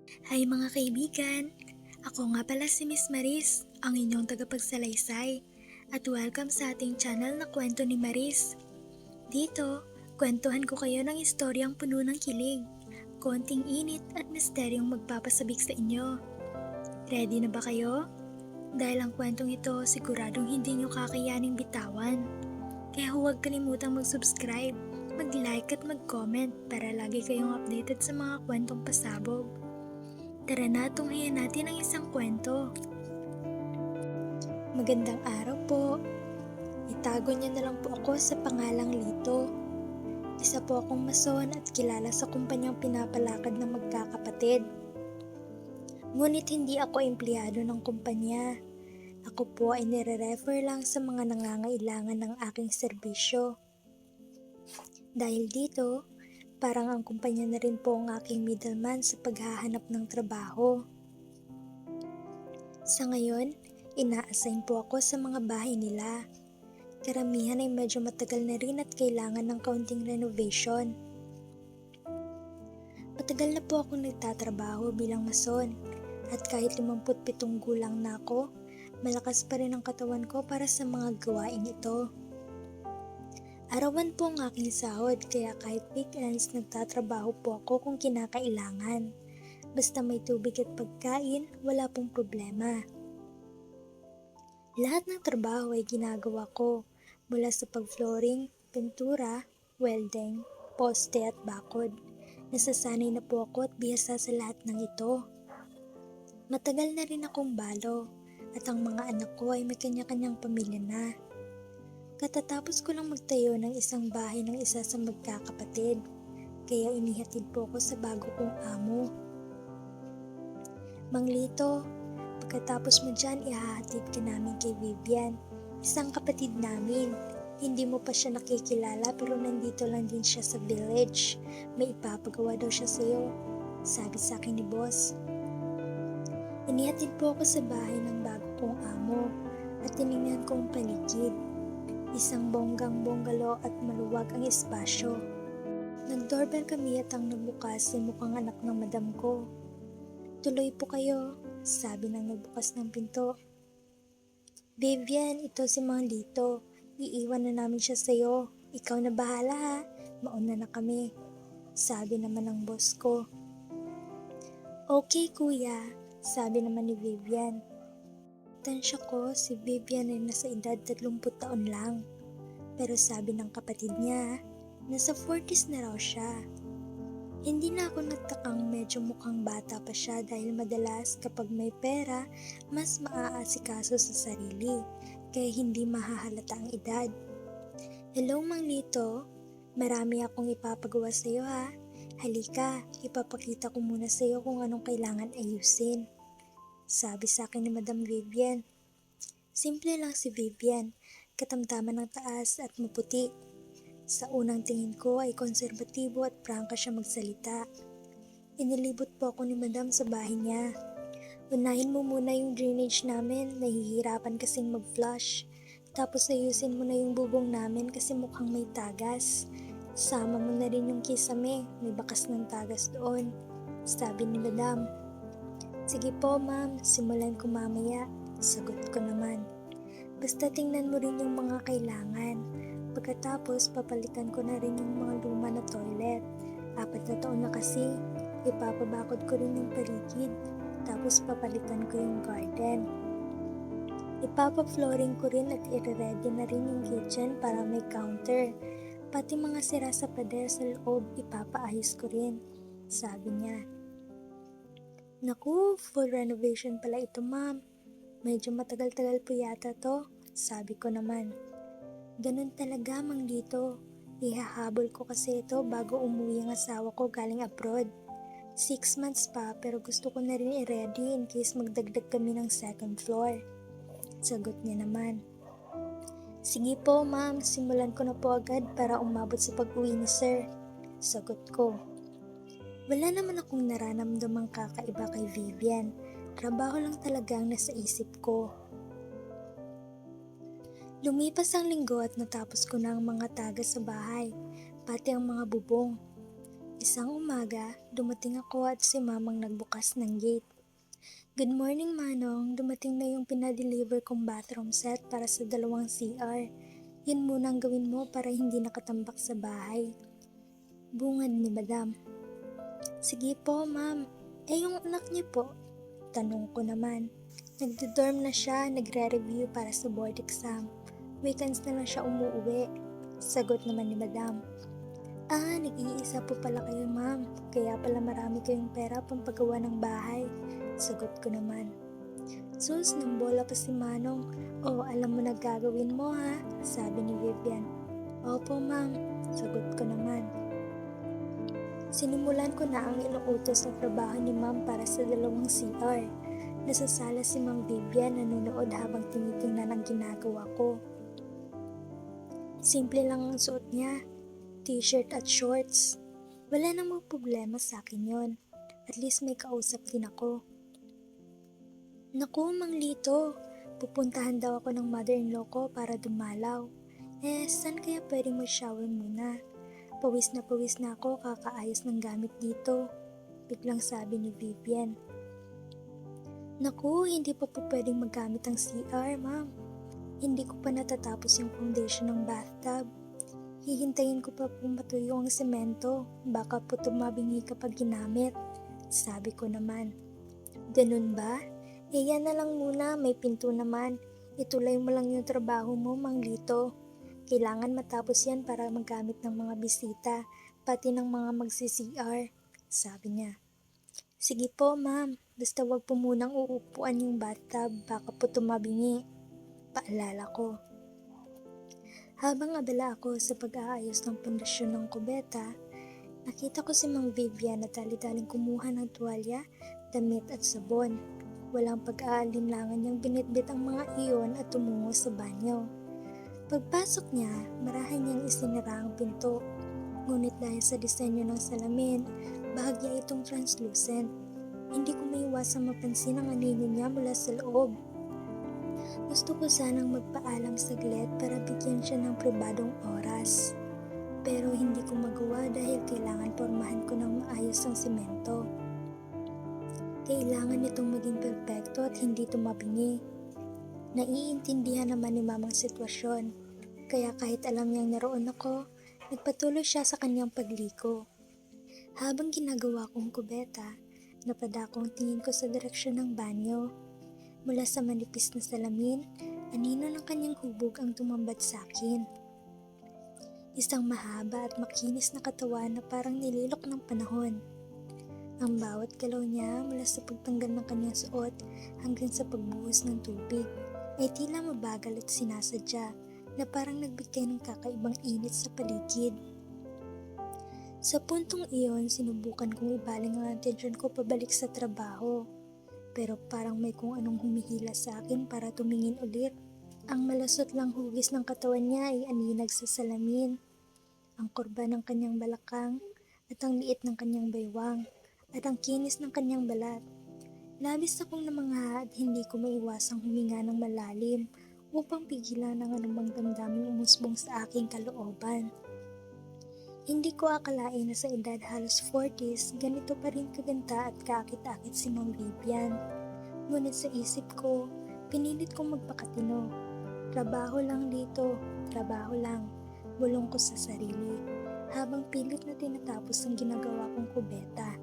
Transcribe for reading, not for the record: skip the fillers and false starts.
Hi mga kaibigan! Ako nga pala si Miss Maris, ang inyong tagapagsalaysay. At welcome sa ating channel na Kwento ni Maris. Dito, kwentuhan ko kayo ng istoryang puno ng kilig, konting init at misteryong magpapasabik sa inyo. Ready na ba kayo? Dahil ang kwentong ito siguradong hindi nyo kakayaning bitawan. Kaya huwag kalimutang mag-subscribe, mag-like at mag-comment para lagi kayong updated sa mga kwentong pasabog. Tara na, tunghayan natin ang isang kwento. Magandang araw po. Itago niyo na lang po ako sa pangalang Lito. Isa po akong mason at kilala sa kumpanyang pinapalakad ng magkakapatid. Ngunit hindi ako empleyado ng kumpanya. Ako po ay nire-refer lang sa mga nangangailangan ng aking serbisyo. Dahil dito, parang ang kumpanya na rin po ang aking middleman sa paghahanap ng trabaho. Sa ngayon, ina-assign po ako sa mga bahay nila. Karamihan ay medyo matagal na rin at kailangan ng kaunting renovation. Matagal na po akong nagtatrabaho bilang mason at kahit 57 gulang na ako, malakas pa rin ang katawan ko para sa mga gawain ito. Arawan po ang aking sahod kaya kahit weekends nagtatrabaho po ako kung kinakailangan. Basta may tubig at pagkain, wala pong problema. Lahat ng trabaho ay ginagawa ko, mula sa pag-flooring, pintura, welding, poste at bakod. Nasasanay na po ako at bihasa sa lahat ng ito. Matagal na rin akong balo at ang mga anak ko ay may kanya-kanyang pamilya na. Katatapos ko lang magtayo ng isang bahay ng isa sa magkakapatid, kaya inihatid po ako sa bago kong amo. Mang Lito, pagkatapos mo dyan ihahatid ka namin kay Vivian, isang kapatid namin. Hindi mo pa siya nakikilala pero nandito lang din siya sa village. May ipapagawa daw siya sa'yo, sabi sa akin ni boss. Inihatid po ako sa bahay ng bago kong amo at tinignan ko ang paligid. Isang bonggang-bonggalo at maluwag ang espasyo. Nag-doorbell kami at ang nagbukas ay mukhang anak ng madam ko. Tuloy po kayo, sabi ng nagbukas ng pinto. Vivian, ito si Mang Lito. Iiwan na namin siya sa'yo. Ikaw na bahala ha, mauna na kami, sabi naman ng boss ko. Okay kuya, sabi naman ni Vivian. Tansya ko, si Vivian ay nasa edad 30 taon lang. Pero sabi ng kapatid niya, nasa 40s na raw siya. Hindi na ako nagtakang medyo mukhang bata pa siya dahil madalas kapag may pera, mas maaasikaso sa sarili, kaya hindi mahahalata ang edad. Hello Mang Lito, marami akong ipapagawa sa iyo ha. Halika, ipapakita ko muna sa iyo kung anong kailangan ayusin, sabi sa akin ni Madam Vivian. Simple lang si Vivian, katamtaman ng taas at maputi. Sa unang tingin ko ay konserbatibo at prangka siya magsalita. Inilibot po ako ni Madam sa bahay niya. Unahin mo muna yung drainage namin, nahihirapan kasing mag-flush. Tapos ayusin mo na yung bubong namin kasi mukhang may tagas. Sama mo na rin yung kisame, may bakas ng tagas doon, sabi ni Madam. Sige po ma'am, simulan ko mamaya, sagot ko naman. Basta tingnan mo rin yung mga kailangan. Pagkatapos papalitan ko na rin yung mga luma na toilet. 4 na taon na kasi, ipapabakod ko rin yung paligid. Tapos papalitan ko yung garden. Ipapa-flooring ko rin at i-ready na rin yung kitchen para may counter. Pati mga sira sa pader sa loob, ipapaayos ko rin, sabi niya. Naku, full renovation pala ito ma'am. Medyo matagal-tagal po yata to, sabi ko naman. Ganun talaga Mang Lito. Ihahabol ko kasi ito bago umuwi ang asawa ko galing abroad. 6 months pa pero gusto ko na rin i-ready in case magdagdag kami ng second floor, sagot niya naman. Sige po ma'am, simulan ko na po agad para umabot sa pag-uwi ni sir, sagot ko. Wala naman akong nararamdamang kakaiba kay Vivian. Trabaho lang talaga ang nasa isip ko. Lumipas ang linggo at natapos ko na ang mga tagas sa bahay, pati ang mga bubong. Isang umaga, dumating ako at si mamang nagbukas ng gate. Good morning, Manong. Dumating na yung pinadeliver kong bathroom set para sa 2 CR. Yun muna ang gawin mo para hindi nakatambak sa bahay. Bungad ni Madam. Sige po, ma'am. Yung anak niyo po? Tanong ko naman. Nagdo-dorm na siya, nagre-review para sa board exam. Weekends na lang siya umuwi. Sagot naman ni Madam. Nag-iisa po pala kayo, ma'am. Kaya pala marami kayong pera pampagawa ng bahay. Sagot ko naman. Sus, nang bola pa si Manong. Alam mo na gagawin mo ha, sabi ni Vivian. Opo, ma'am. Sagot ko naman. Sinimulan ko na ang inuutos sa trabaho ni ma'am para sa 2 CR. Nasa sala si Ma'am Vivian nanonood habang tinitingnan ang ginagawa ko. Simple lang ang suot niya, t-shirt at shorts. Wala namang problema sa akin yon. At least may kausap din ako. Naku, Mang Lito, pupuntahan daw ako ng mother-in-law ko para dumalaw. Saan kaya pwedeng mag-shower muna? Pawis na ako kakaayos ng gamit dito. Biglang sabi ni Vivian. Naku, hindi pa po pwedeng magamit ang CR, ma'am. Hindi ko pa natatapos yung foundation ng bathtub. Hihintayin ko pa po matuyo ang semento. Baka po tumabingi kapag ginamit. Sabi ko naman. Ganun ba? Yan na lang muna, may pinto naman. Ituloy mo lang yung trabaho mo, Mang Lito. Kailangan matapos yan para magamit ng mga bisita, pati ng mga magsi-CR, sabi niya. Sige po, ma'am. Basta wag po munang uupuan yung bathtub, baka po tumabingi. Paalala ko. Habang abala ako sa pag-aayos ng pundasyon ng kubeta, nakita ko si Mang Vivian na tali-taling kumuha ng tuwalya, damit at sabon. Walang pag-aalinlangan niyang binitbit ang mga iyon at tumungo sa banyo. Pagpasok niya, marahan niyang isinara ang pinto. Ngunit dahil sa disenyo ng salamin, bahagya itong translucent. Hindi ko maiwasang mapansin ang anino niya mula sa loob. Gusto ko sanang magpaalam saglit para bigyan siya ng pribadong oras. Pero hindi ko magawa dahil kailangan pormahan ko ng maayos ang semento. Kailangan itong maging perpekto at hindi tumabingi. Naiintindihan naman ni mamang sitwasyon, kaya kahit alam niyang naroon ako, nagpatuloy siya sa kanyang pagliko. Habang ginagawa kong kubeta, napadako ang tingin ko sa direksyon ng banyo. Mula sa manipis na salamin, anino ng kanyang hubog ang tumambad sa akin. Isang mahaba at makinis na katawan na parang nililok ng panahon. Ang bawat galaw niya mula sa pagtanggal ng kanyang suot hanggang sa pagbuhos ng tubig ay tila mabagal at sinasadya na parang nagbigay ng kakaibang init sa paligid. Sa puntong iyon, sinubukan kong ibaling ang atensyon ko pabalik sa trabaho. Pero parang may kung anong humihila sa akin para tumingin ulit. Ang malasot lang hugis ng katawan niya ay aninag sa salamin. Ang kurba ng kanyang balakang at ang liit ng kanyang baywang at ang kinis ng kanyang balat. Labis akong namangha at hindi ko maiwasang huminga ng malalim upang pigilan ang anumang damdaming umusbong sa aking kalooban. Hindi ko akalain na sa edad halos 40s, ganito pa rin kaganda at kaakit-akit si Ma'am Vivian. Ngunit sa isip ko, pinilit kong magpakatino. Trabaho lang dito, trabaho lang, bulong ko sa sarili, habang pilit na tinatapos ang ginagawa kong kubeta.